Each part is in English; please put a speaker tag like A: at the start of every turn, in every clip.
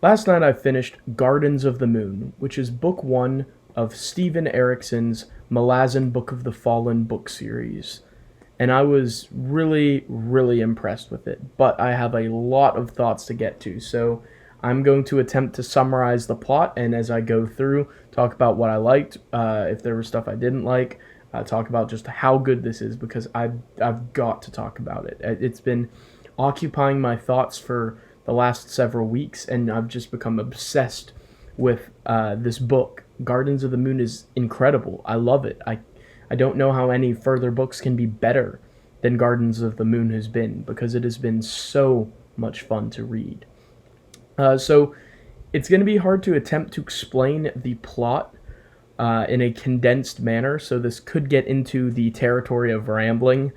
A: Last night I finished Gardens of the Moon, which is book one of Steven Erikson's Malazan Book of the Fallen book series. And I was really, really impressed with it. But I have a lot of thoughts to get to, so I'm going to attempt to summarize the plot, and as I go through, talk about what I liked, if there was stuff I didn't like, talk about just how good this is, because I've got to talk about it. It's been occupying my thoughts for the last several weeks, and I've just become obsessed with this book. Gardens of the Moon is incredible. I love it. I don't know how any further books can be better than Gardens of the Moon has been, because it has been so much fun to read. So it's going to be hard to attempt to explain the plot in a condensed manner, so this could get into the territory of rambling,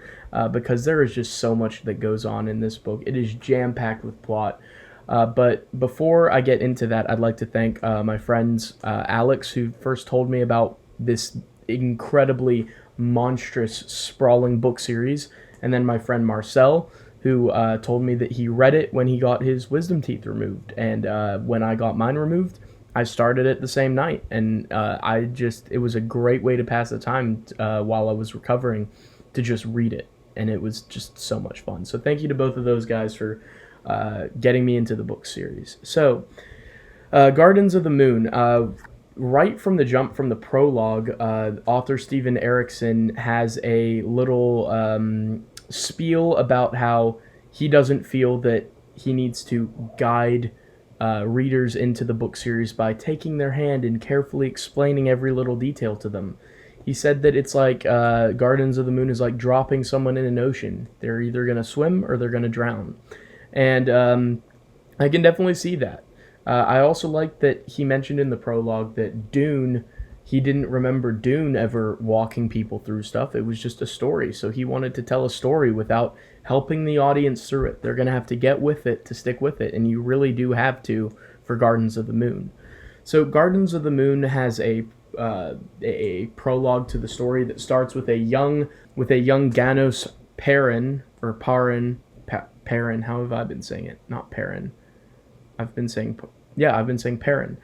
A: because there is just so much that goes on in this book. It is jam-packed with plot. But before I get into that, I'd like to thank my friends Alex, who first told me about this incredibly monstrous, sprawling book series, and then my friend Marcel, who told me that he read it when he got his wisdom teeth removed. And when I got mine removed, I started it the same night, and it was a great way to pass the time while I was recovering, to just read it, and it was just so much fun. So thank you to both of those guys for getting me into the book series. So, Gardens of the Moon. Right from the jump, from the prologue, author Steven Erikson has a little spiel about how he doesn't feel that he needs to guide readers into the book series by taking their hand and carefully explaining every little detail to them. He said that it's like Gardens of the Moon is like dropping someone in an ocean. They're either going to swim or they're going to drown. And I can definitely see that. I also like that he mentioned in the prologue that Dune, he didn't remember Dune ever walking people through stuff. It was just a story. So he wanted to tell a story without helping the audience through it. They're going to have to get with it to stick with it. And you really do have to for Gardens of the Moon. So Gardens of the Moon has a prologue to the story that starts with a young Ganos Perrin, or Perrin. How have I been saying it? Not Perrin. I've been saying Perrin.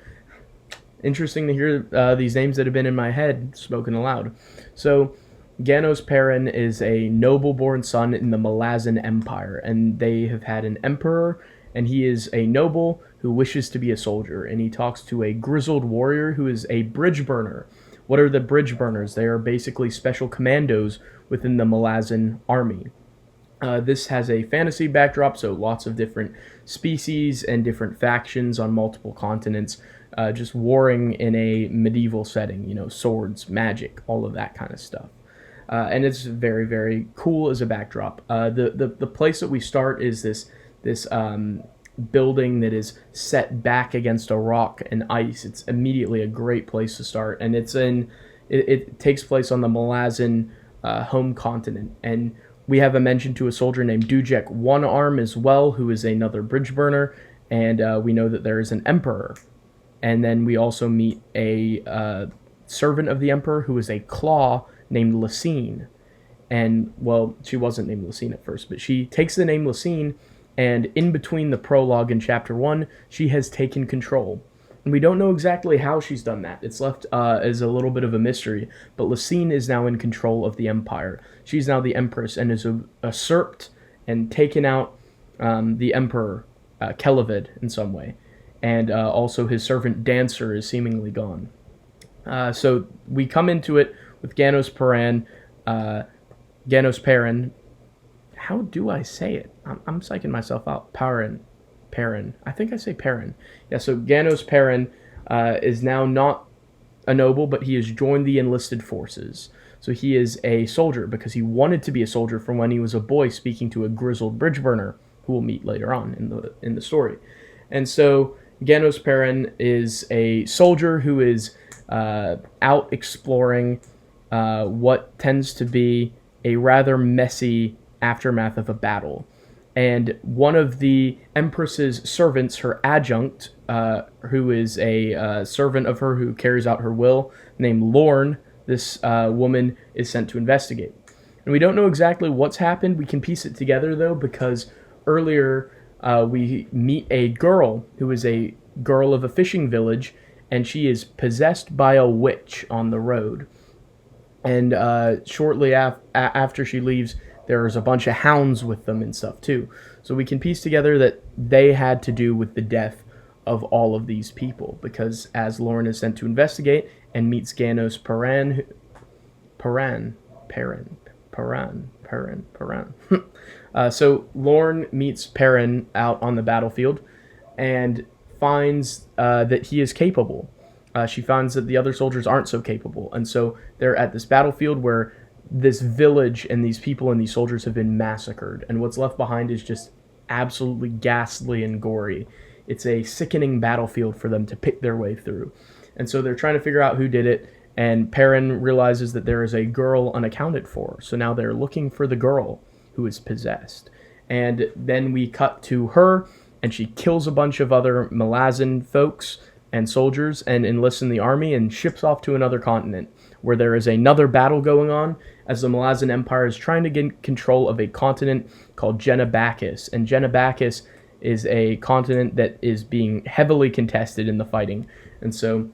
A: Interesting to hear these names that have been in my head spoken aloud. So, Ganos Perrin is a noble-born son in the Malazan Empire, and they have had an emperor, and he is a noble who wishes to be a soldier, and he talks to a grizzled warrior who is a bridge burner. What are the bridge burners? They are basically special commandos within the Malazan army. This has a fantasy backdrop, so lots of different species and different factions on multiple continents, just warring in a medieval setting, swords, magic, all of that kind of stuff. And it's very, very cool as a backdrop. The place that we start is this building that is set back against a rock and ice. It's immediately a great place to start, and it takes place on the Malazan home continent, and we have a mention to a soldier named Dujek One Arm as well, who is another bridge burner, and we know that there is an emperor. And then we also meet a servant of the emperor who is a claw named Lysine. And, well, she wasn't named Lysine at first, but she takes the name Lysine, and in between the prologue and chapter 1, she has taken control. And we don't know exactly how she's done that. It's left as a little bit of a mystery, but Lysine is now in control of the empire. She's now the empress and has usurped and taken out the emperor, Kelavid, in some way. And also his servant Dancer is seemingly gone. So we come into it with Ganos Perrin. How do I say it? I'm psyching myself out. Perrin. I think I say Perrin. Yeah, so Ganos Perrin is now not a noble, but he has joined the enlisted forces. So he is a soldier because he wanted to be a soldier from when he was a boy, speaking to a grizzled bridge burner who we'll meet later on in the story. And so Ganos Perrin is a soldier who is out exploring what tends to be a rather messy aftermath of a battle. And one of the Empress's servants, her adjunct, who is a servant of her who carries out her will, named Lorne, this woman is sent to investigate. And we don't know exactly what's happened. We can piece it together, though, because earlier we meet a girl who is a girl of a fishing village, and she is possessed by a witch on the road. And shortly after she leaves, there's a bunch of hounds with them and stuff, too. So we can piece together that they had to do with the death of all of these people, because as Lauren is sent to investigate and meets Ganos Paran. So Lauren meets Perrin out on the battlefield and finds that he is capable. She finds that the other soldiers aren't so capable, and so they're at this battlefield where this village and these people and these soldiers have been massacred, and what's left behind is just absolutely ghastly and gory. It's a sickening battlefield for them to pick their way through. And so they're trying to figure out who did it, and Perrin realizes that there is a girl unaccounted for. So now they're looking for the girl who is possessed. And then we cut to her, and she kills a bunch of other Malazan folks and soldiers and enlists in the army and ships off to another continent where there is another battle going on as the Malazan Empire is trying to get control of a continent called Genabakis. And Genabakis is a continent that is being heavily contested in the fighting. And so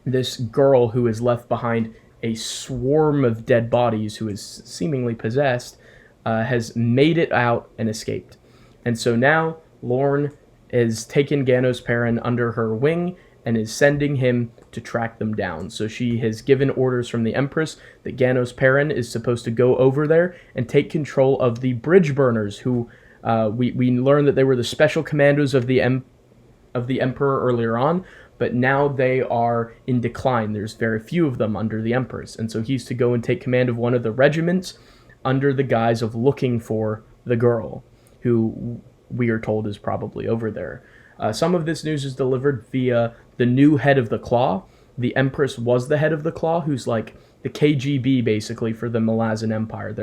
A: this girl who is left behind a swarm of dead bodies, who is seemingly possessed, has made it out and escaped. And so now Lorne has taken Ganos Perrin under her wing and is sending him to track them down. So she has given orders from the Empress that Ganos Perrin is supposed to go over there and take control of the bridge burners, who we learned that they were the special commandos of the Emperor earlier on, but now they are in decline. There's very few of them under the Empress, and so he's to go and take command of one of the regiments under the guise of looking for the girl, who we are told is probably over there. Some of this news is delivered via the new head of the Claw. The Empress was the head of the Claw, who's like the KGB basically for the Malazan Empire.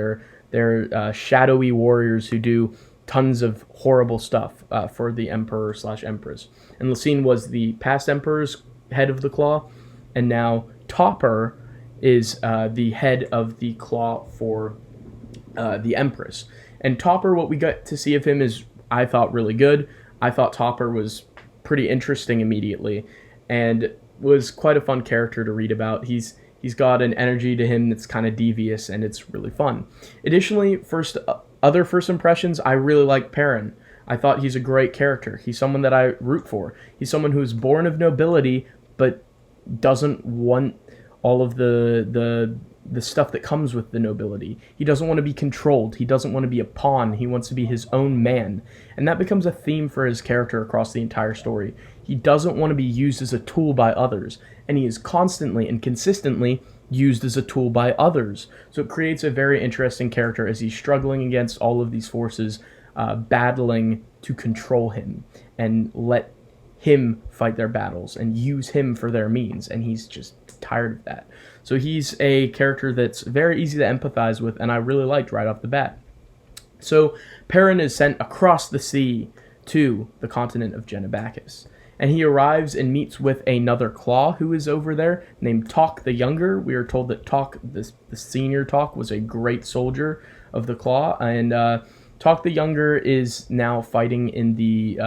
A: They're shadowy warriors who do tons of horrible stuff for the Emperor/Empress. And Lucine was the past Emperor's head of the Claw, and now Topper is the head of the Claw for the Empress. And Topper, what we got to see of him is, I thought, really good. I thought Topper was pretty interesting immediately, and was quite a fun character to read about. He's got an energy to him that's kind of devious, and it's really fun. Additionally, other first impressions, I really like Perrin. I thought he's a great character. He's someone that I root for. He's someone who's born of nobility, but doesn't want all of the stuff that comes with the nobility. He doesn't want to be controlled. He doesn't want to be a pawn. He wants to be his own man. And that becomes a theme for his character across the entire story. He doesn't want to be used as a tool by others, and he is constantly and consistently used as a tool by others. So it creates a very interesting character as he's struggling against all of these forces, battling to control him and let him fight their battles and use him for their means, and he's just tired of that. So he's a character that's very easy to empathize with, and I really liked right off the bat. So Perrin is sent across the sea to the continent of Genabakis, and he arrives and meets with another Claw who is over there named Tok the Younger. We are told that Tok, the senior Tok, was a great soldier of the Claw, and Tok the Younger is now fighting in the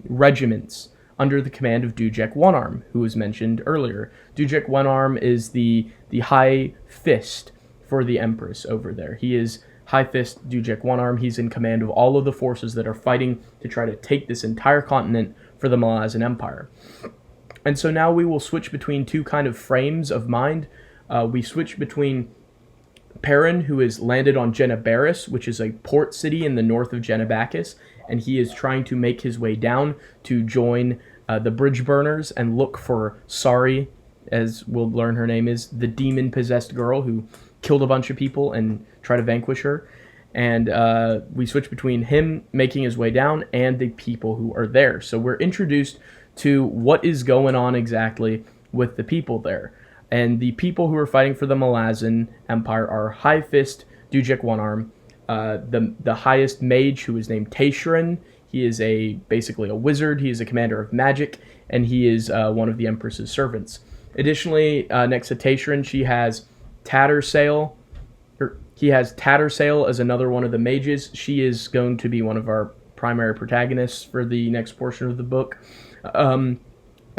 A: regiments under the command of Dujek One-Arm, who was mentioned earlier. Dujek One-Arm is the High Fist for the Empress over there. He is High Fist Dujek One-Arm. He's in command of all of the forces that are fighting to try to take this entire continent for the Malazan Empire. And so now we will switch between two kind of frames of mind. We switch between Perrin, who is landed on Genabaris, which is a port city in the north of Genabakis, and he is trying to make his way down to join the bridge burners and look for Sari, as we'll learn her name is, the demon-possessed girl who killed a bunch of people, and try to vanquish her. And we switch between him making his way down and the people who are there. So we're introduced to what is going on exactly with the people there. And the people who are fighting for the Malazan Empire are High Fist Dujek One-Arm, the highest mage, who is named Taishurin. He is basically a wizard. He is a commander of magic, and he is one of the Empress's servants. Additionally, next to Taishurin, she has Tattersail, He has Tattersail as another one of the mages. She is going to be one of our primary protagonists for the next portion of the book. And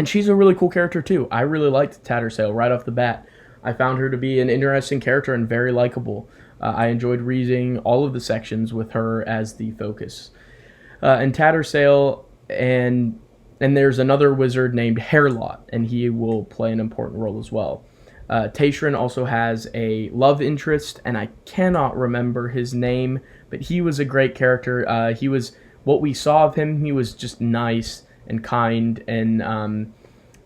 A: she's a really cool character too. I really liked Tattersail right off the bat. I found her to be an interesting character and very likable. I enjoyed reading all of the sections with her as the focus. And Tattersail, and there's another wizard named Hairlot, and he will play an important role as well. Taishran also has a love interest, and I cannot remember his name, but he was a great character. He was, what we saw of him, he was just nice and kind and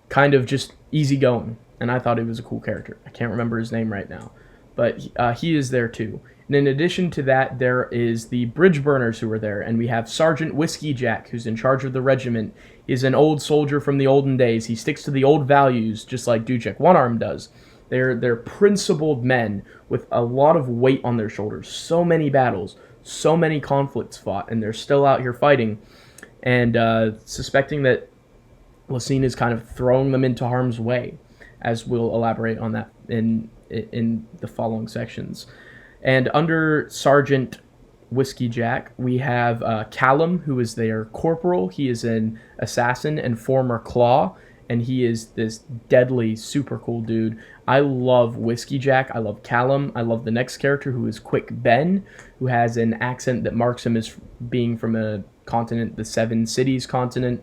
A: kind of just easygoing, and I thought he was a cool character. I can't remember his name right now, but he is there too. And in addition to that, there is the bridge burners who are there, and we have Sergeant Whiskey Jack, who's in charge of the regiment. He's an old soldier from the olden days. He sticks to the old values, just like Darujhistan One Arm does. They're principled men with a lot of weight on their shoulders. So many battles, so many conflicts fought, and they're still out here fighting. And suspecting that Lacine is kind of throwing them into harm's way, as we'll elaborate on that in the following sections. And under Sergeant Whiskey Jack, we have Callum, who is their corporal. He is an assassin and former Claw, and he is this deadly, super cool dude. I love Whiskey Jack. I love Callum. I love the next character, who is Quick Ben, who has an accent that marks him as being from a continent, the Seven Cities continent.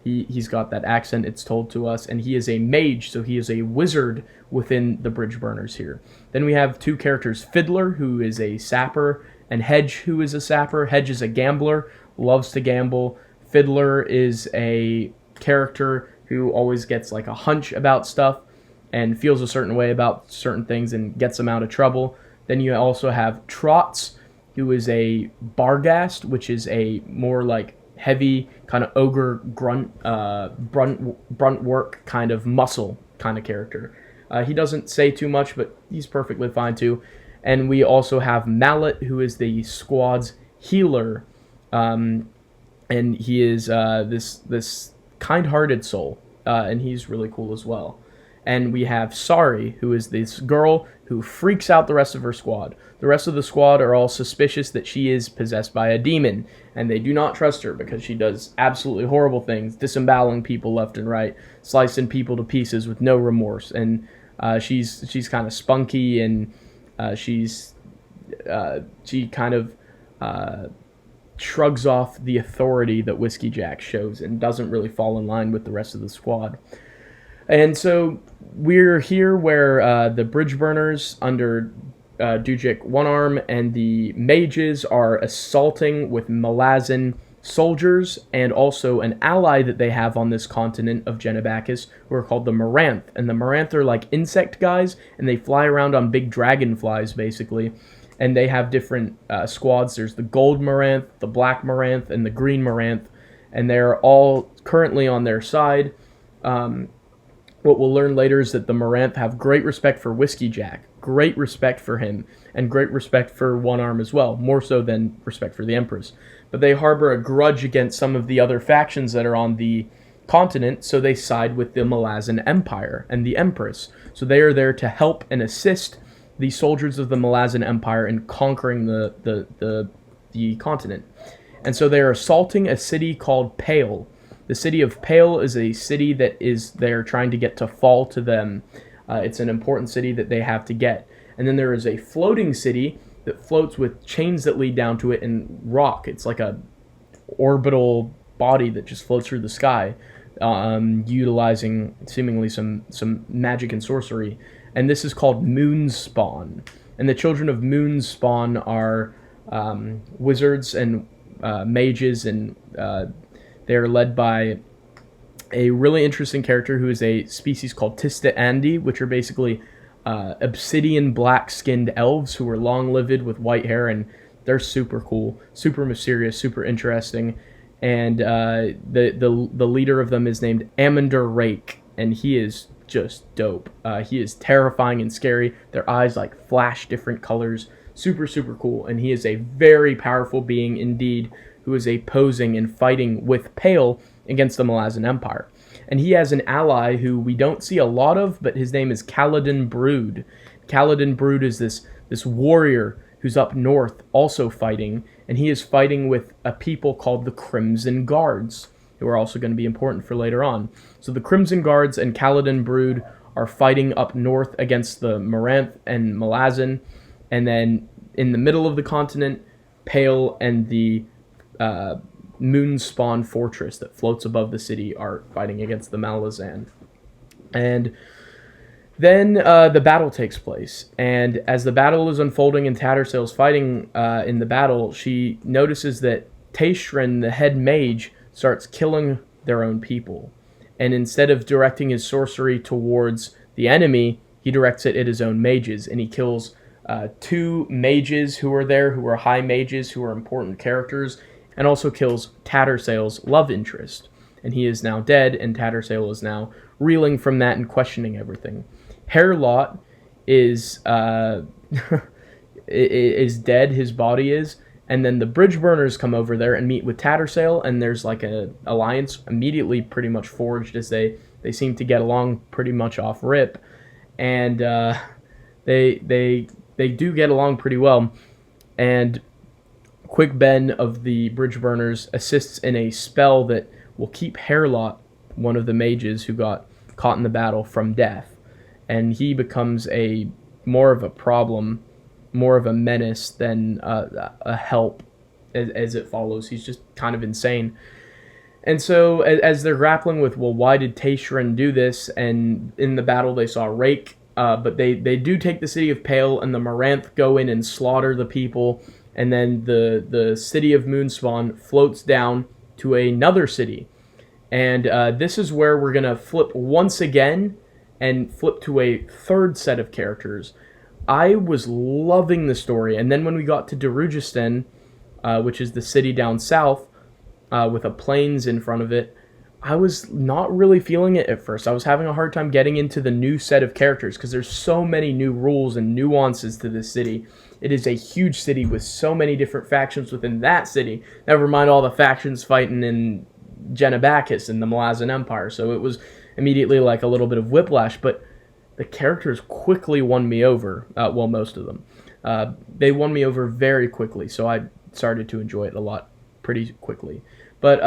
A: He's got that accent, it's told to us, and he is a mage, so he is a wizard within the bridge burners here. Then we have two characters, Fiddler, who is a sapper, and Hedge, who is a sapper. Hedge is a gambler, loves to gamble. Fiddler is a character who always gets like a hunch about stuff and feels a certain way about certain things and gets them out of trouble. Then you also have Trots, who is a Barghast, which is a more like heavy kind of ogre grunt work kind of muscle kind of character. He doesn't say too much, but he's perfectly fine too. And we also have Mallet, who is the squad's healer, and he is this kind-hearted soul, and he's really cool as well. And we have Sari, who is this girl who freaks out the rest of her squad. The rest of the squad are all suspicious that she is possessed by a demon, and they do not trust her because she does absolutely horrible things, disemboweling people left and right, slicing people to pieces with no remorse. And she's kind of spunky, and she kind of shrugs off the authority that Whiskey Jack shows and doesn't really fall in line with the rest of the squad. And so we're here where the bridge burners under Darujhistan One Arm and the mages are assaulting with Malazan soldiers and also an ally that they have on this continent of Genebakis who are called the Maranth. And the Maranth are like insect guys, and they fly around on big dragonflies basically. And they have different squads. There's the gold Maranth, the black Maranth, and the green Maranth. And they're all currently on their side. What we'll learn later is that the Maranth have great respect for Whiskey Jack, great respect for him, and great respect for One Arm as well, more so than respect for the Empress. But they harbor a grudge against some of the other factions that are on the continent, so they side with the Malazan Empire and the Empress. So they are there to help and assist the soldiers of the Malazan Empire in conquering the continent. And so they are assaulting a city called Pale. The city of Pale is a city that they're trying to get to fall to them. It's an important city that they have to get. And then there is a floating city that floats with chains that lead down to it in rock. It's like a orbital body that just floats through the sky, utilizing seemingly some magic and sorcery. And this is called Moonspawn. And the children of Moonspawn are wizards and mages, and they're led by a really interesting character who is a species called Tista Andi, which are basically obsidian black-skinned elves who are long-lived with white hair, and they're super cool, super mysterious, super interesting. And the leader of them is named Amander Rake, and he is just dope. He is terrifying and scary. Their eyes like flash different colors. Super, super cool. And he is a very powerful being indeed, who is opposing and fighting with Pale against the Malazan Empire. And he has an ally who we don't see a lot of, but his name is Kaladin Brood. Kaladin Brood is this this warrior who's up north also fighting, and he is fighting with a people called the Crimson Guards, who are also going to be important for later on. So the Crimson Guards and Kaladin Brood are fighting up north against the Moranth and Malazan, and then in the middle of the continent, Pale and the Moonspawn Fortress that floats above the city are fighting against the Malazan. And then the battle takes place, and as the battle is unfolding and Tattersail's fighting in the battle, she notices that Taishrin, the head mage, starts killing their own people. And instead of directing his sorcery towards the enemy, he directs it at his own mages, and he kills 2 mages who are there, who are high mages, who are important characters, and also kills Tattersail's love interest. And he is now dead, and Tattersail is now reeling from that and questioning everything. Hairlot is is dead, his body is, and then the bridge burners come over there and meet with Tattersail, and there's like a alliance immediately pretty much forged, as they seem to get along pretty much off rip, and they do get along pretty well. And Quick Ben of the bridge burners assists in a spell that will keep Hairlot, one of the mages who got caught in the battle, from death. And he becomes more of a problem, more of a menace than a help, as it follows. He's just kind of insane. And so as they're grappling with, well, why did Taishrin do this? And in the battle they saw Rake, but they do take the city of Pale, and the Moranth go in and slaughter the people. And then the city of Moonspawn floats down to another city. And this is where we're going to flip once again and flip to a third set of characters. I was loving the story, and then when we got to Darujhistan, which is the city down south, with a plains in front of it, I was not really feeling it at first. I was having a hard time getting into the new set of characters, because there's so many new rules and nuances to this city. It is a huge city with so many different factions within that city, never mind all the factions fighting in Genebakis and the Malazan Empire, so it was immediately like a little bit of whiplash, but the characters quickly won me over. Well, most of them. They won me over very quickly, so I started to enjoy it a lot pretty quickly. But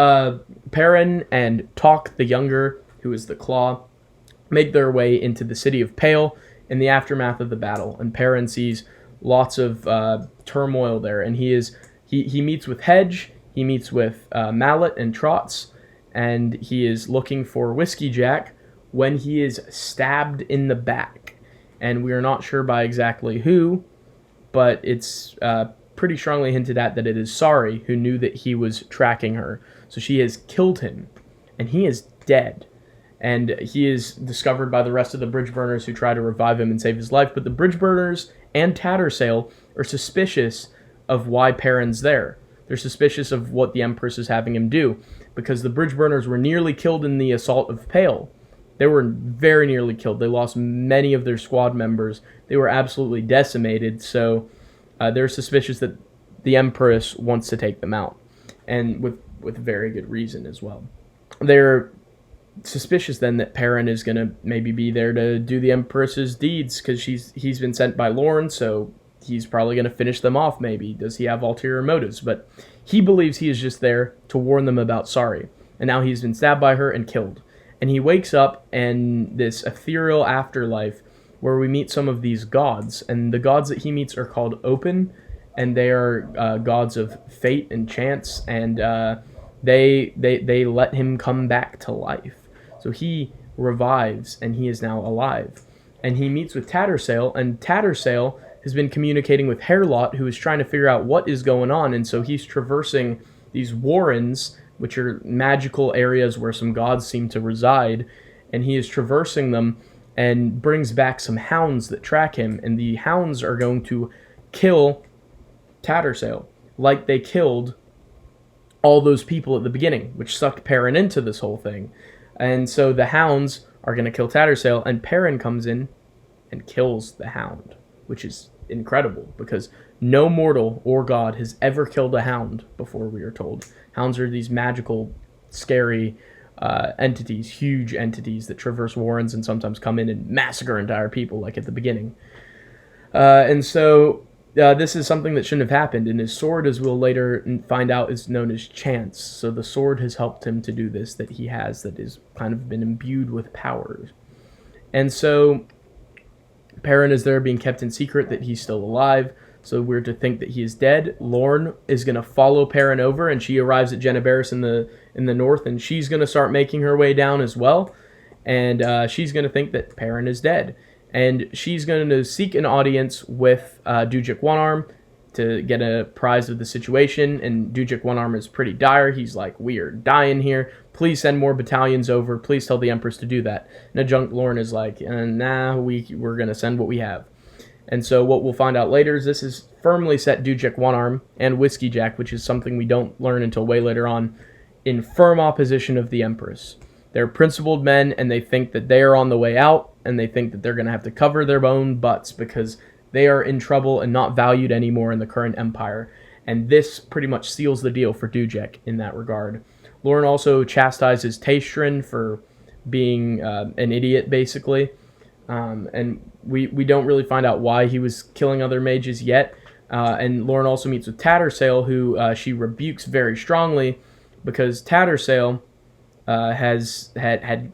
A: Perrin and Talk the Younger, who is the Claw, make their way into the city of Pale in the aftermath of the battle, and Perrin sees lots of turmoil there, and he meets with Hedge, he meets with Mallet and Trots, and he is looking for Whiskey Jack when he is stabbed in the back. And we are not sure by exactly who, but it's pretty strongly hinted at that it is Sari, who knew that he was tracking her. So she has killed him, and he is dead. And he is discovered by the rest of the bridge burners, who try to revive him and save his life. But the bridge burners and Tattersail are suspicious of why Perrin's there. They're suspicious of what the Empress is having him do, because the bridge burners were nearly killed in the assault of Pale. They were very nearly killed. They lost many of their squad members. They were absolutely decimated, so they're suspicious that the Empress wants to take them out, and with very good reason as well. They're suspicious then that Perrin is going to maybe be there to do the Empress's deeds, because he's been sent by Lorne, so he's probably going to finish them off maybe. Does he have ulterior motives? But he believes he is just there to warn them about Sari, and now he's been stabbed by her and killed. And he wakes up in this ethereal afterlife where we meet some of these gods, and the gods that he meets are called Open, and they are gods of fate and chance, and they let him come back to life. So he revives, and he is now alive. And he meets with Tattersail, and Tattersail has been communicating with Hairlot, who is trying to figure out what is going on, and so he's traversing these warrens, which are magical areas where some gods seem to reside, and he is traversing them and brings back some hounds that track him, and the hounds are going to kill Tattersail, like they killed all those people at the beginning, which sucked Perrin into this whole thing. And so the hounds are going to kill Tattersail, and Perrin comes in and kills the hound, which is incredible, because no mortal or god has ever killed a hound before, we are told. Hounds are these magical, scary entities, huge entities that traverse warrens and sometimes come in and massacre entire people, like at the beginning. And so this is something that shouldn't have happened. And his sword, as we'll later find out, is known as chance. So the sword has helped him to do this that he has, that is kind of been imbued with powers. And so Perrin is there being kept in secret that he's still alive. So we're to think that he is dead. Lorne is going to follow Perrin over, and she arrives at Genevaris in the north, and she's going to start making her way down as well. And she's going to think that Perrin is dead. And she's going to seek an audience with Dujik One-Arm to get a prize of the situation. And Dujik One-Arm is pretty dire. He's like, we are dying here. Please send more battalions over. Please tell the Empress to do that. And Adjunct Lorne is like, nah, we're going to send what we have. And so what we'll find out later is this is firmly set Dujik One-Arm and Whiskey Jack, which is something we don't learn until way later on, in firm opposition of the Empress. They're principled men, and they think that they are on the way out, and they think that they're going to have to cover their own butts because they are in trouble and not valued anymore in the current empire. And this pretty much seals the deal for Dujek in that regard. Lorne also chastises Taystrin for being an idiot, basically. And we don't really find out why he was killing other mages yet. And Lorne also meets with Tattersail, who she rebukes very strongly because Tattersail had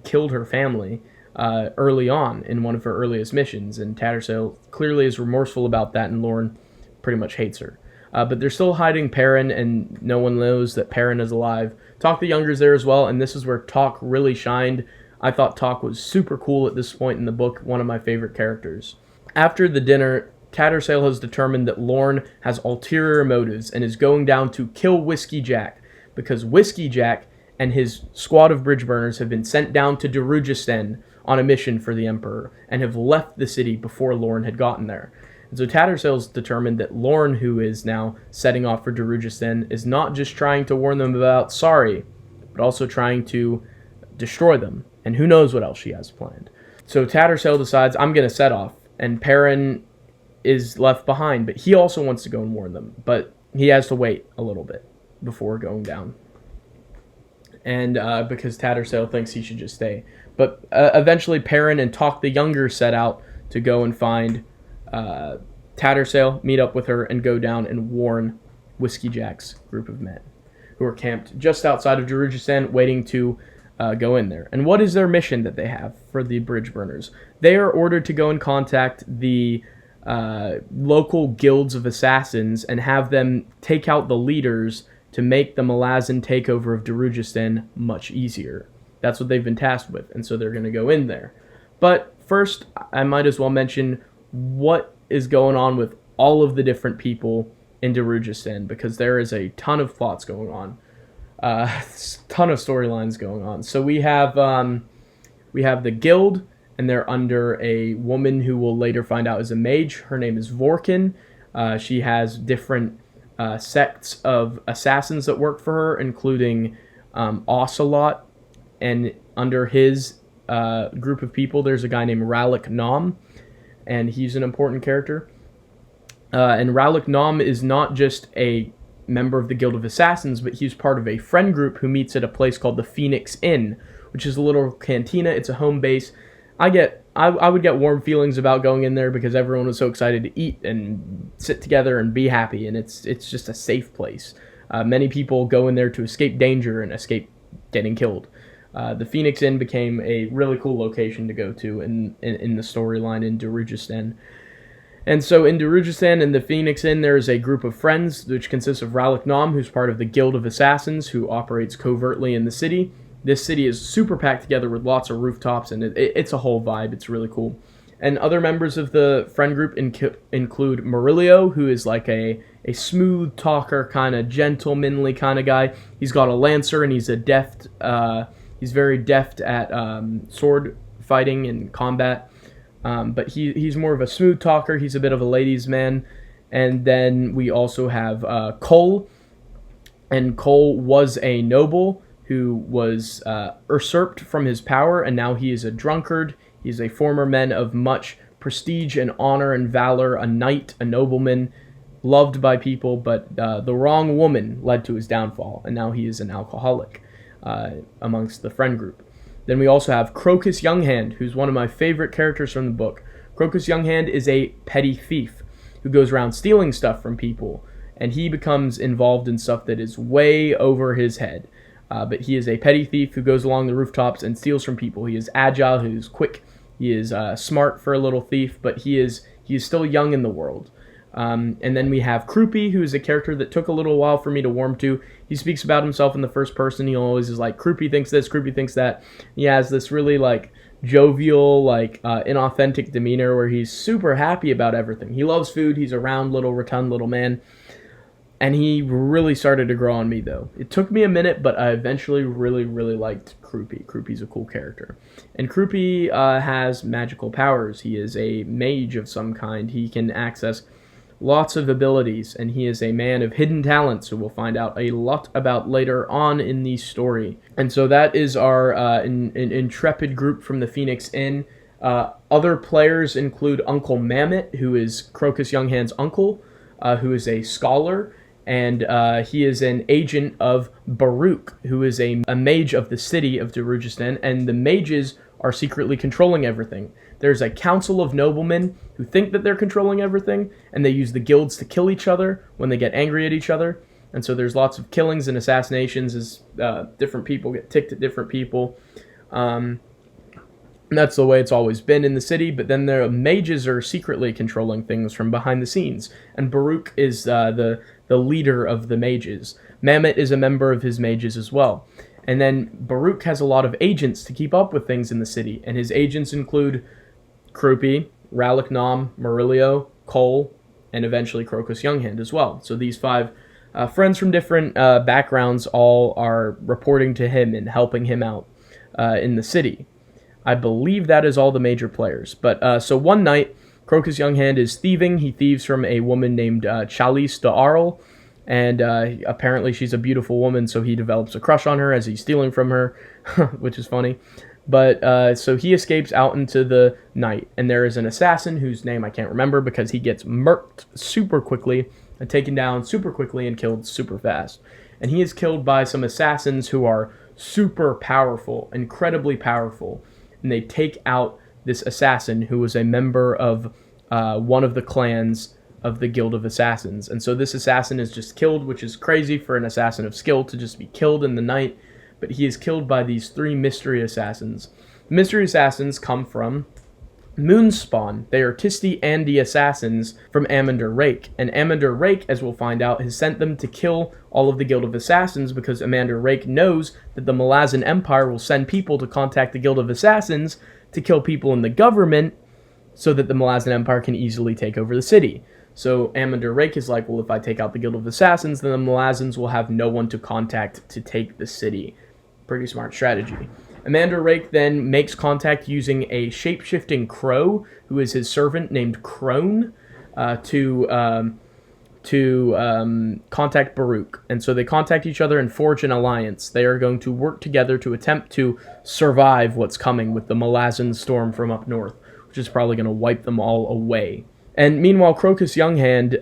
A: killed her family early on in one of her earliest missions, and Tattersail clearly is remorseful about that, and Lorne pretty much hates her. But they're still hiding Perrin, and no one knows that Perrin is alive. Talk the Younger's there as well, and this is where Talk really shined. I thought Talk was super cool at this point in the book, one of my favorite characters. After the dinner, Tattersail has determined that Lorne has ulterior motives and is going down to kill Whiskey Jack, because Whiskey Jack and his squad of bridge burners have been sent down to Darujhistan on a mission for the Emperor, and have left the city before Lorne had gotten there. And so Tattersail's determined that Lorne, who is now setting off for Darujhistan, is not just trying to warn them about Sari, but also trying to destroy them. And who knows what else she has planned. So Tattersail decides, I'm going to set off, and Perrin is left behind, but he also wants to go and warn them. But he has to wait a little bit before going down. And because Tattersail thinks he should just stay. But eventually Perrin and Talk the Younger set out to go and find Tattersail, meet up with her, and go down and warn Whiskey Jack's group of men, who are camped just outside of Darujhistan, waiting to go in there. And what is their mission that they have for the bridge burners? They are ordered to go and contact the local guilds of assassins and have them take out the leaders to make the Malazan takeover of Darujhistan much easier. That's what they've been tasked with, and so they're going to go in there. But first, I might as well mention what is going on with all of the different people in Darujhistan, because there is a ton of plots going on, ton of storylines going on. So we have the guild, and they're under a woman who we'll later find out is a mage. Her name is Vorkin. She has different sects of assassins that work for her, including Ocelot, and under his group of people there's a guy named Ralik Nom, and he's an important character. And Ralik Nom is not just a member of the Guild of Assassins, but he's part of a friend group who meets at a place called the Phoenix Inn, which is a little cantina. It's a home base. I would get warm feelings about going in there because everyone was so excited to eat and sit together and be happy, and it's just a safe place. Many people go in there to escape danger and escape getting killed. The Phoenix Inn became a really cool location to go to in the storyline in Darujhistan. And so in Darujhistan and the Phoenix Inn, there is a group of friends, which consists of Ralik Nom, who's part of the Guild of Assassins, who operates covertly in the city. This city is super packed together with lots of rooftops, and it's a whole vibe. It's really cool. And other members of the friend group include Murillo, who is like a smooth talker, kind of gentlemanly kind of guy. He's got a lancer, and he's very deft at sword fighting and combat. But he's more of a smooth talker. He's a bit of a ladies' man. And then we also have Cole. And Cole was a noble who was usurped from his power, and now he is a drunkard. He's a former man of much prestige and honor and valor, a knight, a nobleman, loved by people, but the wrong woman led to his downfall, and now he is an alcoholic amongst the friend group. Then we also have Crocus Younghand, who's one of my favorite characters from the book. Crocus Younghand is a petty thief who goes around stealing stuff from people, and he becomes involved in stuff that is way over his head. But he is a petty thief who goes along the rooftops and steals from people. He is agile, he is quick, he is smart for a little thief, but he is still young in the world. And then we have Croupy, who is a character that took a little while for me to warm to. He speaks about himself in the first person. He always is like, Croupy thinks this, Croupy thinks that. He has this really like jovial, like inauthentic demeanor where he's super happy about everything. He loves food. He's a round little rotund little man. And he really started to grow on me, though. It took me a minute, but I eventually really, really liked Croupy. Croupy's a cool character. And Croupy has magical powers. He is a mage of some kind. He can access lots of abilities, and he is a man of hidden talents who we'll find out a lot about later on in the story. And so that is our intrepid group from the Phoenix Inn. Other players include Uncle Mammoth, who is Crocus Younghand's uncle, who is a scholar, and he is an agent of Baruch, who is a mage of the city of Darujhistan, and the mages are secretly controlling everything. There's a council of noblemen who think that they're controlling everything, and they use the guilds to kill each other when they get angry at each other. And so there's lots of killings and assassinations as different people get ticked at different people. And that's the way it's always been in the city, but then the mages are secretly controlling things from behind the scenes, and Baruch is the leader of the mages. Mammoth is a member of his mages as well. And then Baruch has a lot of agents to keep up with things in the city, and his agents include Croupy, Ralik Nom, Murillo, Cole, and eventually Crocus Younghand as well. So these 5 friends from different backgrounds all are reporting to him and helping him out in the city. I believe that is all the major players. But so one night, Crocus Younghand is thieving. He thieves from a woman named Chalice de Arl, and apparently she's a beautiful woman, so he develops a crush on her as he's stealing from her, which is funny. But so he escapes out into the night, and there is an assassin whose name I can't remember because he gets murked super quickly and taken down super quickly and killed super fast. And he is killed by some assassins who are super powerful, incredibly powerful, and they take out this assassin who was a member of one of the clans of the Guild of Assassins. And so this assassin is just killed, which is crazy for an assassin of skill to just be killed in the night. But he is killed by these 3 mystery assassins. The mystery assassins come from Moonspawn. They are Tisti and the assassins from Amander Rake. And Amander Rake, as we'll find out, has sent them to kill all of the Guild of Assassins because Amander Rake knows that the Malazan Empire will send people to contact the Guild of Assassins to kill people in the government so that the Malazan Empire can easily take over the city. So Amander Rake is like, well, if I take out the Guild of Assassins, then the Malazans will have no one to contact to take the city. Pretty smart strategy. Amander Rake then makes contact using a shape-shifting crow, who is his servant named Crone, to contact Baruch. And so they contact each other and forge an alliance. They are going to work together to attempt to survive what's coming with the Malazan storm from up north, which is probably going to wipe them all away. And meanwhile, Crocus Younghand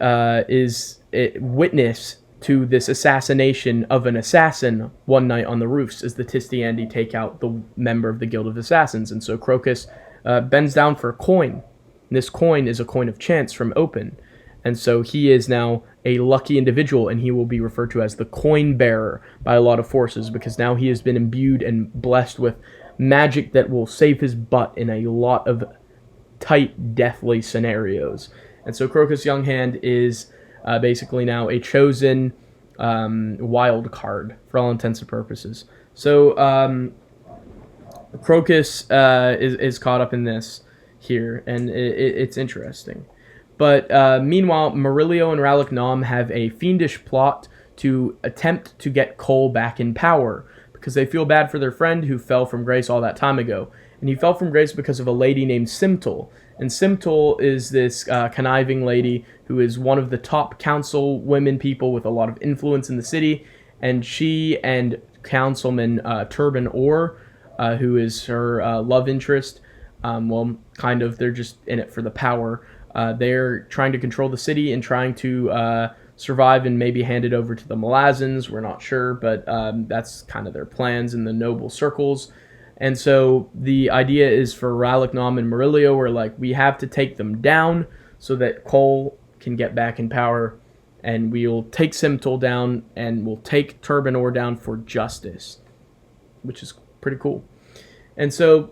A: is witness to this assassination of an assassin one night on the roofs as the Tistiandi take out the member of the Guild of Assassins. And so Crocus bends down for a coin. And this coin is a coin of chance from Open. And so he is now a lucky individual, and he will be referred to as the coin bearer by a lot of forces because now he has been imbued and blessed with magic that will save his butt in a lot of tight, deathly scenarios. And so Crocus Younghand is basically now a chosen wild card for all intents and purposes. So Crocus is caught up in this here, and it's interesting. But meanwhile, Murillo and Ralik Nom have a fiendish plot to attempt to get Cole back in power because they feel bad for their friend who fell from grace all that time ago. And he fell from grace because of a lady named Simtul. And Simtul is this conniving lady who is one of the top council women people with a lot of influence in the city. And she and Councilman Turban Orr, who is her love interest, kind of, they're just in it for the power. They're trying to control the city and trying to survive and maybe hand it over to the Malazans. We're not sure, but that's kind of their plans in the noble circles. And so the idea is for Rallicknom and Murillo, where like we have to take them down so that Cole can get back in power, and we'll take Simtul down, and we'll take Turbinor down for justice, which is pretty cool. And so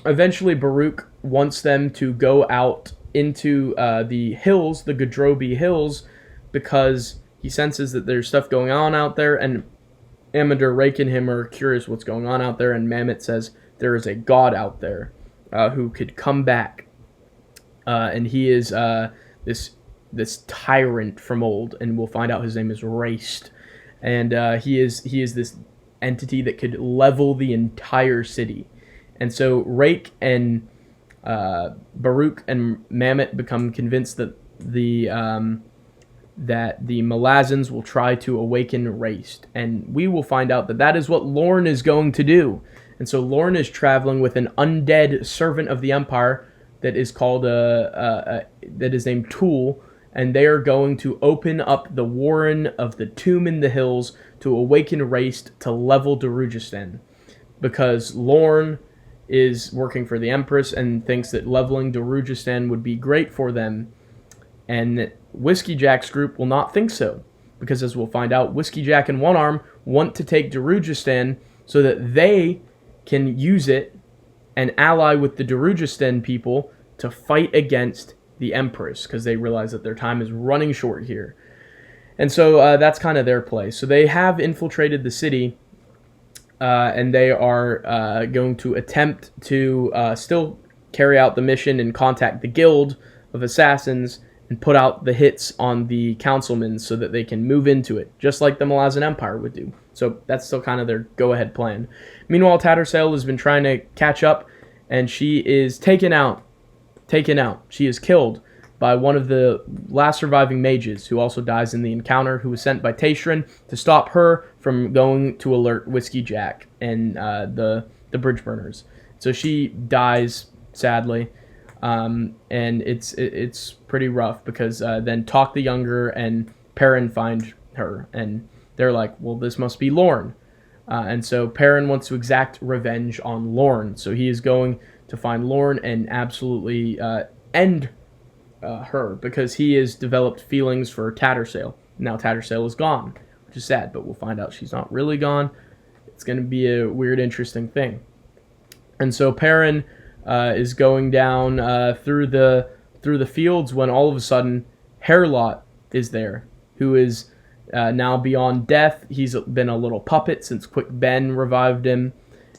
A: eventually Baruch wants them to go out into the hills, the Gadrobi Hills, because he senses that there's stuff going on out there, and Amador, Rake, and him are curious what's going on out there, and Mammoth says there is a god out there who could come back, and he is this tyrant from old, and we'll find out his name is Raced, and he is this entity that could level the entire city. And so Rake and Baruch and Mammoth become convinced that the Malazans will try to awaken Raced, and we will find out that that is what Lorne is going to do. And so Lorne is traveling with an undead servant of the Empire that is called that is named Tool, and they are going to open up the Warren of the Tomb in the Hills to awaken Raced to level Darujhistan, because Lorne is working for the Empress and thinks that leveling Darujhistan would be great for them, and Whiskey Jack's group will not think so, because as we'll find out, Whiskey Jack and One Arm want to take Darujhistan so that they can use it and ally with the Darujhistan people to fight against the Empress, because they realize that their time is running short here. And so that's kind of their play. So they have infiltrated the city, and they are going to attempt to still carry out the mission and contact the Guild of Assassins and put out the hits on the councilmen so that they can move into it, just like the Malazan Empire would do. So that's still kind of their go-ahead plan. Meanwhile, Tattersail has been trying to catch up, and she is taken out. She is killed by one of the last surviving mages, who also dies in the encounter, who was sent by Taishrin to stop her from going to alert Whiskey Jack and the bridge burners. So she dies, sadly. And it's pretty rough, because then Talk the Younger and Perrin find her, and they're like, well, this must be Lorne. And so Perrin wants to exact revenge on Lorne. So he is going to find Lorne and absolutely end her, because he has developed feelings for Tattersail. Now Tattersail is gone, which is sad, but we'll find out she's not really gone. It's going to be a weird, interesting thing. And so Perrin is going down through the fields when all of a sudden Hairlot is there, who is now beyond death. He's been a little puppet since Quick Ben revived him,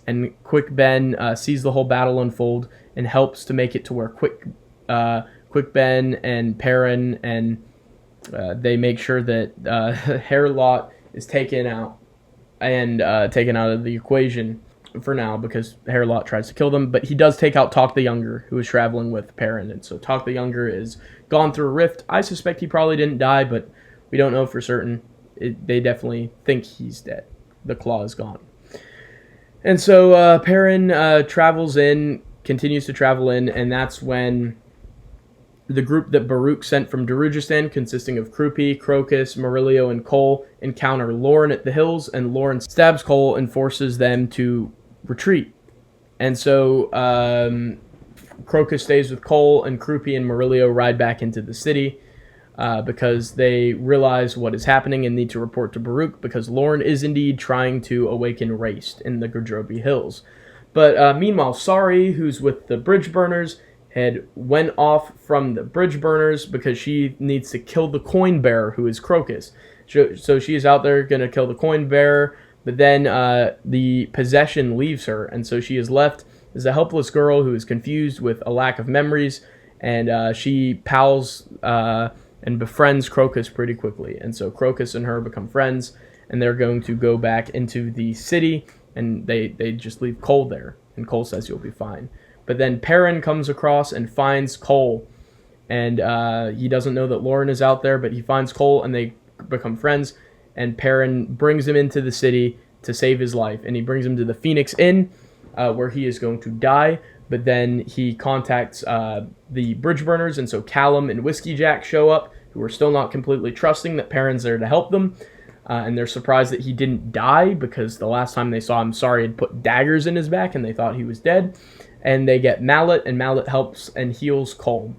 A: and Quick Ben sees the whole battle unfold and helps to make it to where Quick Ben and Perrin and they make sure that Hairlot is taken out and taken out of the equation for now, because Hairlot tries to kill them, but he does take out Talk the Younger, who is traveling with Perrin, and so Talk the Younger is gone through a rift. I suspect he probably didn't die, but we don't know for certain. They definitely think he's dead. The claw is gone. And so Perrin continues to travel in, and that's when the group that Baruch sent from Darujhistan, consisting of Krupi, Crocus, Murillo, and Cole, encounter Lorne at the hills, and Lorne stabs Cole and forces them to retreat. And so Crocus stays with Cole, and Krupi and Murillo ride back into the city because they realize what is happening and need to report to Baruch, because Lorne is indeed trying to awaken Raced in the Gadrobi Hills. But meanwhile, Sari, who's with the bridge burners, had went off from the bridge burners because she needs to kill the coin bearer, who is Crocus. So she is out there going to kill the coin bearer, but then the possession leaves her, and so she is left as a helpless girl who is confused with a lack of memories, and she pals and befriends Crocus pretty quickly. And so Crocus and her become friends, and they're going to go back into the city, and they just leave Cole there, and Cole says you'll be fine. But then Perrin comes across and finds Cole, and he doesn't know that Lorne is out there, but he finds Cole, and they become friends, and Perrin brings him into the city to save his life, and he brings him to the Phoenix Inn, where he is going to die, but then he contacts the bridge burners, and so Callum and Whiskey Jack show up, who are still not completely trusting that Perrin's there to help them, and they're surprised that he didn't die, because the last time they saw him, Sari had put daggers in his back and they thought he was dead. And they get Mallet, and Mallet helps and heals Cole.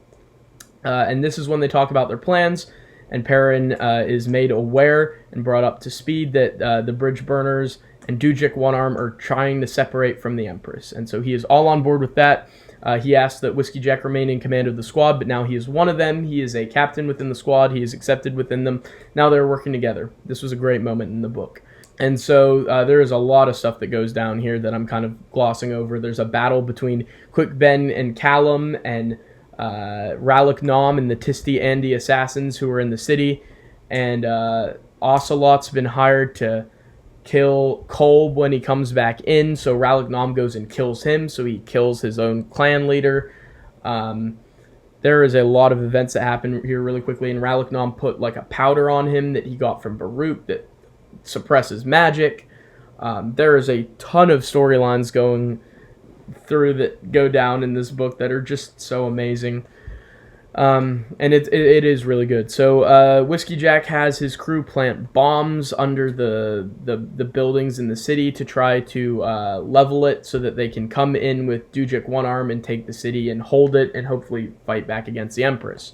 A: And this is when they talk about their plans, and Perrin is made aware and brought up to speed that the bridge burners and Dujik One Arm are trying to separate from the Empress. And so he is all on board with that. He asked that Whiskey Jack remain in command of the squad, but now he is one of them. He is a captain within the squad. He is accepted within them. Now they're working together. This was a great moment in the book. And so there is a lot of stuff that goes down here that I'm kind of glossing over. There's a battle between Quick Ben and Callum, and Rallick Nom and the Tisti Andy assassins who are in the city. And Ocelot's been hired to kill Kolb when he comes back in, so Rallick Nom goes and kills him, so he kills his own clan leader. There is a lot of events that happen here really quickly, and Rallick Nom put like a powder on him that he got from Baruch that suppresses magic. There is a ton of storylines going through that go down in this book that are just so amazing. And it is really good. So Whiskey Jack has his crew plant bombs under the buildings in the city to try to level it so that they can come in with Dujik One Arm and take the city and hold it and hopefully fight back against the Empress.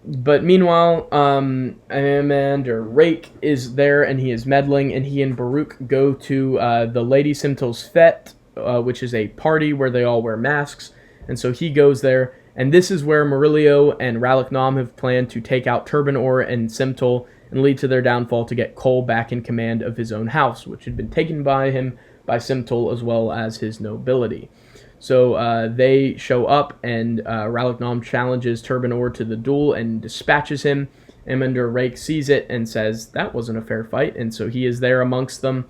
A: But meanwhile, Amander Rake is there, and he is meddling, and he and Baruch go to the Lady Simtel's fete, which is a party where they all wear masks, and so he goes there. And this is where Murillo and Rallick Nom have planned to take out Turbanor and Simtel and lead to their downfall to get Cole back in command of his own house, which had been taken by him by Simtel as well as his nobility. So they show up, and Rallick Nom challenges Turbanor to the duel and dispatches him. Amander Rake sees it and says, that wasn't a fair fight, and so he is there amongst them.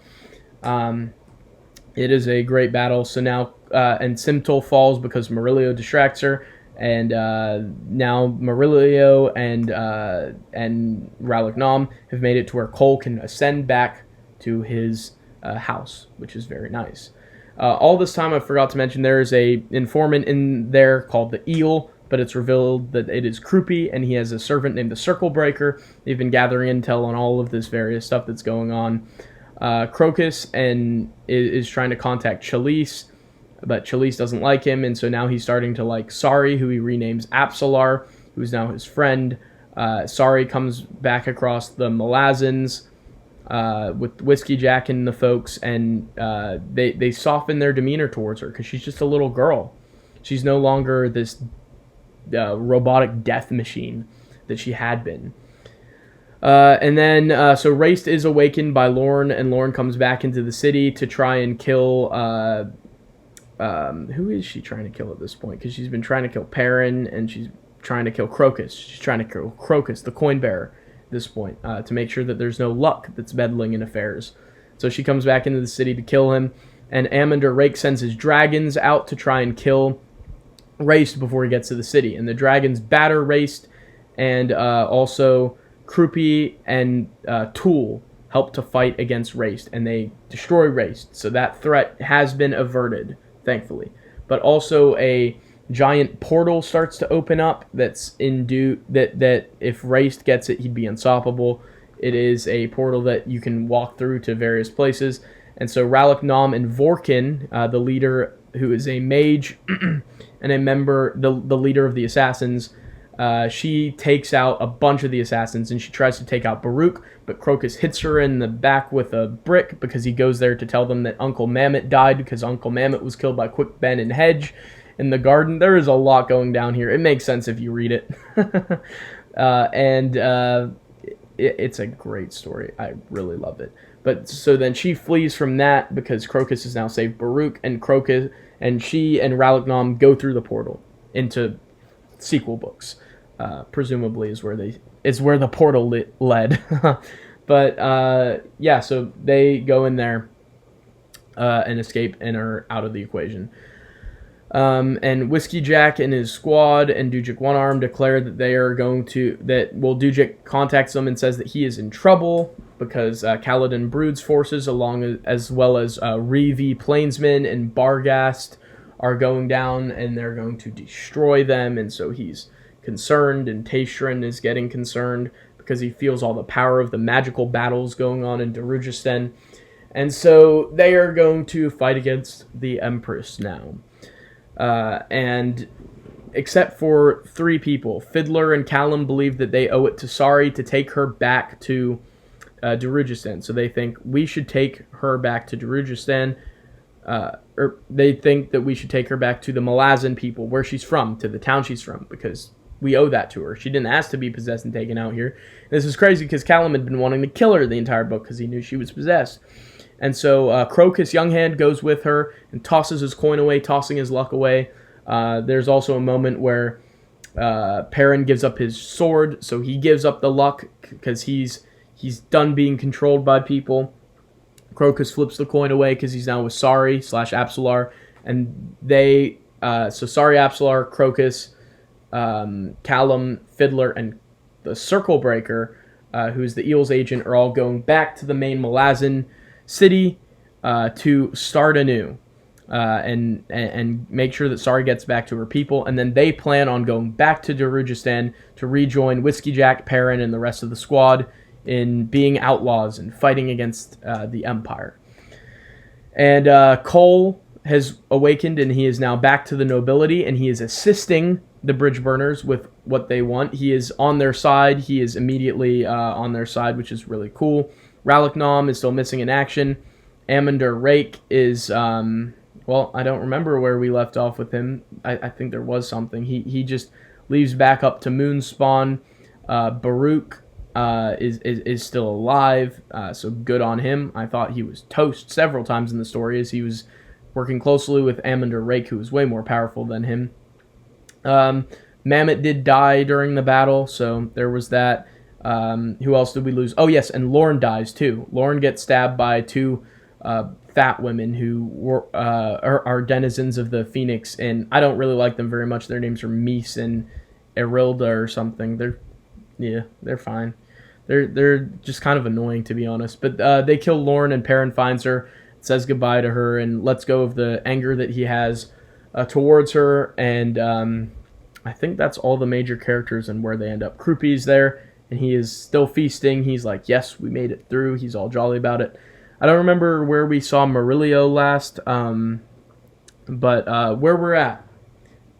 A: It is a great battle. So now, and Simtel falls because Murillo distracts her. And now Murillo and Rallick Nom have made it to where Cole can ascend back to his house, which is very nice. All this time, I forgot to mention, there is a informant in there called the Eel, but it's revealed that it is Croupy, and he has a servant named the Circle Breaker. They've been gathering intel on all of this various stuff that's going on. Crocus is trying to contact Chalice, but Chalice doesn't like him, and so now he's starting to like Sari, who he renames Apsalar, who's now his friend. Sari comes back across the Malazans with Whiskey Jack and the folks, and they soften their demeanor towards her because she's just a little girl. She's no longer this robotic death machine that she had been. And then, so Raist is awakened by Lorne, and Lorne comes back into the city to try and kill... who is she trying to kill at this point? Because she's been trying to kill Perrin, and she's trying to kill Crocus. She's trying to kill Crocus, the coin bearer, at this point, to make sure that there's no luck that's meddling in affairs. So she comes back into the city to kill him, and Amander Rake sends his dragons out to try and kill Raist before he gets to the city. And the dragons batter Raist, and also Croupy and Tool help to fight against Raist, and they destroy Raist. So that threat has been averted, thankfully. But also a giant portal starts to open up that's that if Raist gets it, he'd be unstoppable. It is a portal that you can walk through to various places. And so Rallick Nom and Vorkin, the leader, who is a mage and a member, the leader of the assassins, she takes out a bunch of the assassins, and she tries to take out Baruch, but Crocus hits her in the back with a brick because he goes there to tell them that Uncle Mammoth died because Uncle Mammoth was killed by Quick Ben and Hedge in the garden. There is a lot going down here. It makes sense if you read it. It's a great story. I really love it. But so then she flees from that because Crocus has now saved Baruch, and Crocus and she and Rallick Nom go through the portal into sequel books. Presumably is where the portal led. But yeah, so they go in there and escape and are out of the equation. And Whiskey Jack and his squad and Dujik One Arm declare that they are going to... Dujik contacts them and says that he is in trouble because Kaladin Brood's forces, as well as Reeve Plainsmen and Barghast, are going down, and they're going to destroy them, and so he's concerned, and Taishran is getting concerned because he feels all the power of the magical battles going on in Darujhistan. And so they are going to fight against the Empress now. And except for 3 people, Fiddler and Callum believe that they owe it to Sari to take her back to Darujhistan. So they think we should take her back to Darujhistan. Or they think that we should take her back to the Malazan people, where she's from, to the town she's from, because we owe that to her. She didn't ask to be possessed and taken out here. And this is crazy because Callum had been wanting to kill her the entire book because he knew she was possessed. And so Crocus Younghand goes with her and tosses his coin away, tossing his luck away. There's also a moment where Perrin gives up his sword, so he gives up the luck because he's done being controlled by people. Crocus flips the coin away because he's now with Sari / Apsalar, and they so Sari, Apsalar, Crocus, Callum, Fiddler, and the Circle Breaker, who's the Eels agent, are all going back to the main Malazan city to start anew and make sure that Sari gets back to her people, and then they plan on going back to Darujhistan to rejoin Whiskey Jack, Perrin, and the rest of the squad in being outlaws and fighting against the Empire. And Cole has awakened, and he is now back to the nobility, and he is assisting the bridge burners with what they want. He is on their side. He is immediately on their side, which is really cool. Rallick Nom is still missing in action. Amander Rake is, well, I don't remember where we left off with him. I think there was something. He just leaves back up to Moonspawn. Baruch is still alive, so good on him. I thought he was toast several times in the story as he was working closely with Amander Rake, who was way more powerful than him. Mammoth did die during the battle, so there was that. Who else did we lose? Oh, yes, and Lorne dies, too. Lorne gets stabbed by 2 fat women who are denizens of the Phoenix, and I don't really like them very much. Their names are Mies and Erilda or something. They're fine. They're just kind of annoying, to be honest. But they kill Lorne, and Perrin finds her, says goodbye to her, and lets go of the anger that he has towards her. And I think that's all the major characters and where they end up. Croupy's there, and he is still feasting. He's like, yes, we made it through. He's all jolly about it. I don't remember where we saw Murillo last, but where we're at,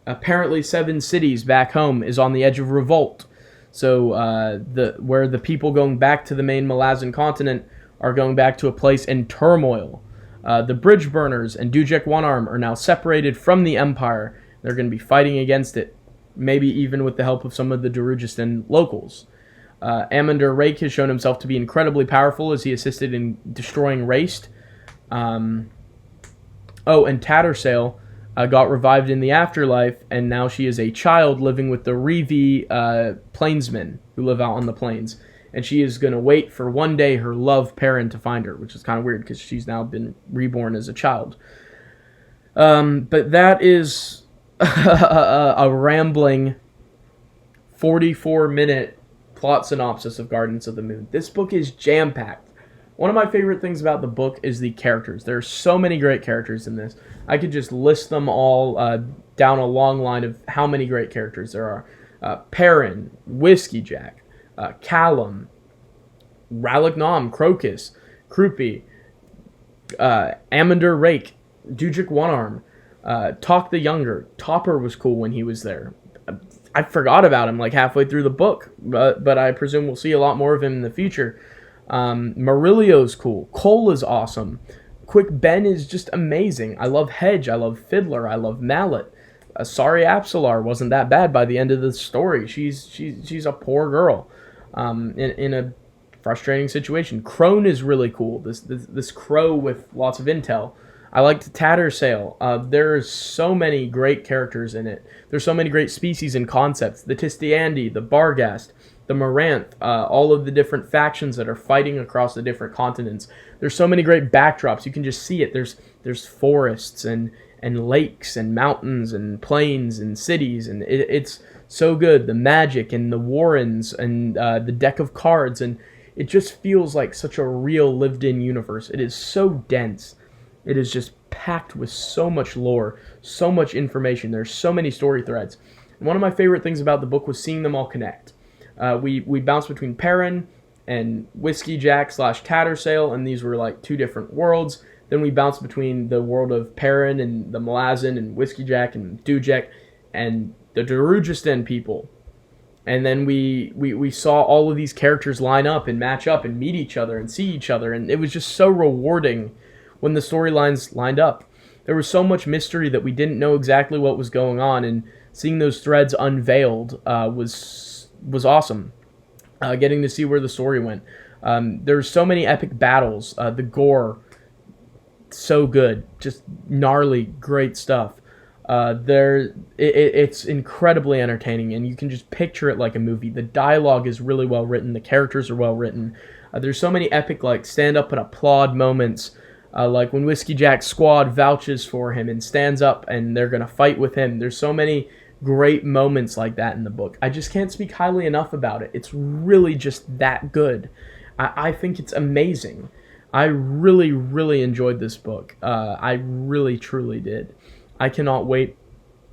A: apparently 7 cities back home is on the edge of revolt. So where the people going back to the main Malazan continent are going back to a place in turmoil. The bridge burners and Dujek One Arm are now separated from the Empire. They're going to be fighting against it, maybe even with the help of some of the Darujhistan locals. Amander Rake has shown himself to be incredibly powerful as he assisted in destroying Raced. And Tattersail got revived in the afterlife, and now she is a child living with the Revi plainsmen who live out on the plains. And she is going to wait for one day her love Perrin to find her, which is kind of weird because she's now been reborn as a child. But that is a rambling 44-minute plot synopsis of Gardens of the Moon. This book is jam-packed. One of my favorite things about the book is the characters. There are so many great characters in this. I could just list them all down a long line of how many great characters there are. Perrin, Whiskey Jack, Callum, Rallick Nom, Crocus, Croupy, Amander Rake, Dujek One Arm, Talk the Younger. Topper was cool when he was there. I forgot about him like halfway through the book, but I presume we'll see a lot more of him in the future. Murillo's cool. Cole is awesome. Quick Ben is just amazing. I love Hedge. I love Fiddler. I love Mallet. Sari Apsalar wasn't that bad by the end of the story. She's a poor girl in a frustrating situation. Crone is really cool. This crow with lots of intel. I liked Tattersail. There's so many great characters in it. There's so many great species and concepts. The Tistiandi, the Barghast, the Moranth, all of the different factions that are fighting across the different continents. There's so many great backdrops. You can just see it. There's forests and lakes and mountains and plains and cities, and it's so good. The magic and the warrens and the deck of cards, and it just feels like such a real lived-in universe. It is so dense. It is just packed with so much lore, so much information. There's so many story threads. And one of my favorite things about the book was seeing them all connect. We bounced between Perrin and Whiskey Jack / Tattersail, and these were like two different worlds. Then we bounced between the world of Perrin and the Malazan and Whiskey Jack and Dujek and the Darujhistan people. And then we saw all of these characters line up and match up and meet each other and see each other, and it was just so rewarding when the storylines lined up. There was so much mystery that we didn't know exactly what was going on, and seeing those threads unveiled was awesome. Getting to see where the story went. There's so many epic battles. The gore, so good, just gnarly, great stuff. It's incredibly entertaining, and you can just picture it like a movie. The dialogue is really well written. The characters are well written. There's so many epic, like, stand up and applaud moments, like when Whiskey Jack's squad vouches for him and stands up and they're gonna fight with him. There's so many great moments like that in the book. I just can't speak highly enough about it. It's really just that good. I think it's amazing. I really, really enjoyed this book. I really, truly did. I cannot wait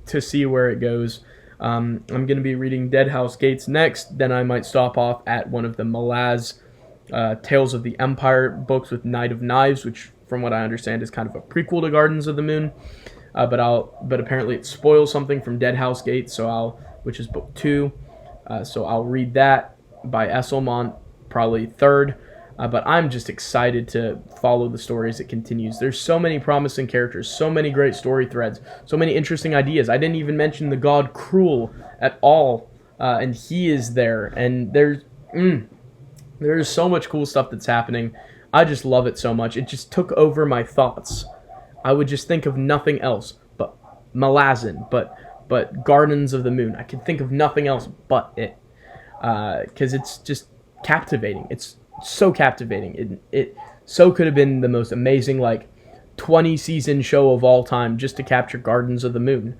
A: to see where it goes. I'm going to be reading Dead House Gates next. Then I might stop off at one of the Malaz Tales of the Empire books with Knight of Knives, which, from what I understand, is kind of a prequel to Gardens of the Moon. But apparently it spoils something from Dead House Gates, which is book 2. So I'll read that by Esselmont, probably 3rd. But I'm just excited to follow the story as it continues. There's so many promising characters, so many great story threads, so many interesting ideas. I didn't even mention the god Cruel at all, and he is there. And there's so much cool stuff that's happening. I just love it so much. It just took over my thoughts. I would just think of nothing else but Malazan, but Gardens of the Moon. I could think of nothing else but it, because it's just captivating. It's so captivating. It so could have been the most amazing, like, 20-season show of all time just to capture Gardens of the Moon.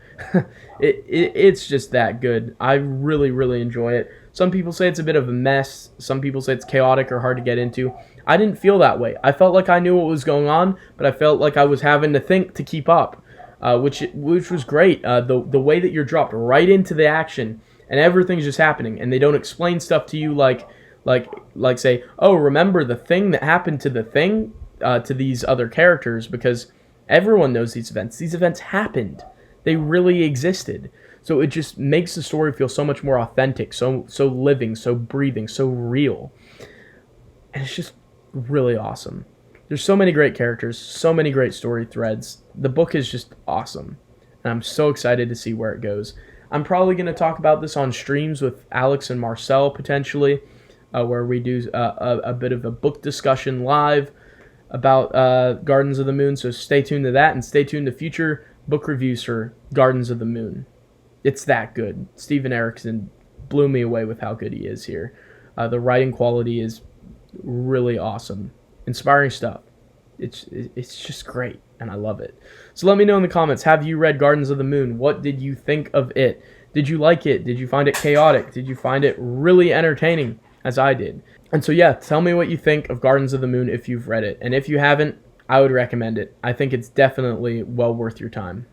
A: It's just that good. I really, really enjoy it. Some people say it's a bit of a mess. Some people say it's chaotic or hard to get into. I didn't feel that way. I felt like I knew what was going on, but I felt like I was having to think to keep up, which was great. The way that you're dropped right into the action and everything's just happening, and they don't explain stuff to you like say, oh, remember the thing that happened to the thing, to these other characters, because everyone knows these events. These events happened. They really existed. So it just makes the story feel so much more authentic, so living, so breathing, so real. And it's just really awesome. There's so many great characters, so many great story threads. The book is just awesome. And I'm so excited to see where it goes. I'm probably going to talk about this on streams with Alex and Marcel, potentially, where we do a bit of a book discussion live about Gardens of the Moon. So stay tuned to that, and stay tuned to future book reviews for Gardens of the Moon. It's that good. Steven Erikson blew me away with how good he is here. The writing quality is really awesome. Inspiring stuff. It's just great, and I love it. So let me know in the comments, have you read Gardens of the Moon? What did you think of it? Did you like it? Did you find it chaotic? Did you find it really entertaining, as I did? And so yeah, tell me what you think of Gardens of the Moon if you've read it. And if you haven't, I would recommend it. I think it's definitely well worth your time.